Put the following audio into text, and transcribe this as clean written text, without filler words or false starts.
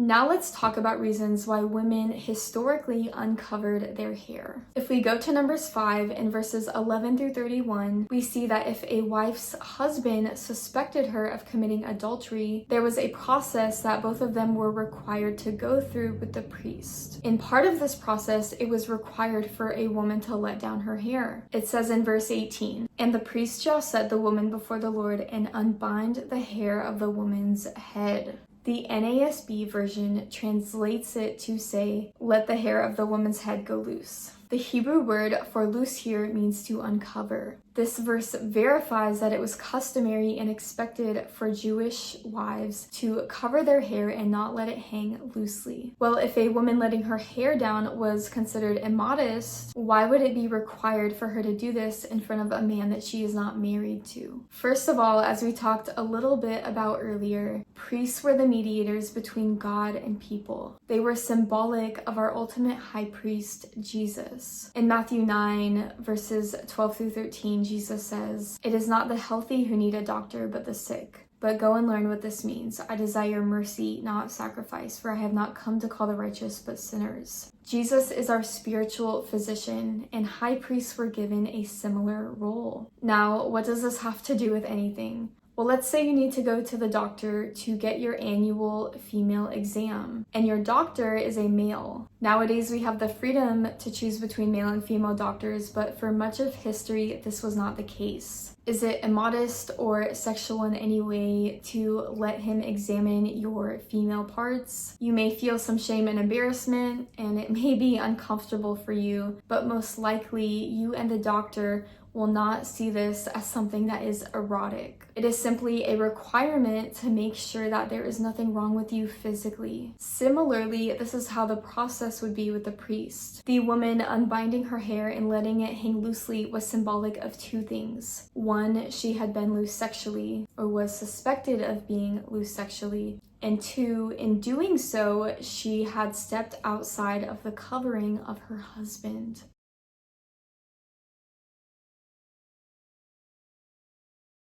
Now let's talk about reasons why women historically uncovered their hair. If we go to Numbers 5 in verses 11 through 31, we see that if a wife's husband suspected her of committing adultery, there was a process that both of them were required to go through with the priest. In part of this process, it was required for a woman to let down her hair. It says in verse 18, "And the priest shall set the woman before the Lord and unbind the hair of the woman's head." The NASB version translates it to say, "Let the hair of the woman's head go loose." The Hebrew word for loose here means to uncover. This verse verifies that it was customary and expected for Jewish wives to cover their hair and not let it hang loosely. Well, if a woman letting her hair down was considered immodest, why would it be required for her to do this in front of a man that she is not married to? First of all, as we talked a little bit about earlier, priests were the mediators between God and people. They were symbolic of our ultimate high priest, Jesus. In Matthew 9, verses 12 through 13, Jesus says, "It is not the healthy who need a doctor, but the sick. But go and learn what this means. I desire mercy, not sacrifice, for I have not come to call the righteous, but sinners." Jesus is our spiritual physician, and high priests were given a similar role. Now, what does this have to do with anything? Well, let's say you need to go to the doctor to get your annual female exam, and your doctor is a male. Nowadays, we have the freedom to choose between male and female doctors, but for much of history, this was not the case. Is it immodest or sexual in any way to let him examine your female parts? You may feel some shame and embarrassment, and it may be uncomfortable for you, but most likely you and the doctor will not see this as something that is erotic. It is simply a requirement to make sure that there is nothing wrong with you physically. Similarly, this is how the process would be with the priest. The woman unbinding her hair and letting it hang loosely was symbolic of two things. One, she had been loose sexually, or was suspected of being loose sexually. And two, in doing so, she had stepped outside of the covering of her husband.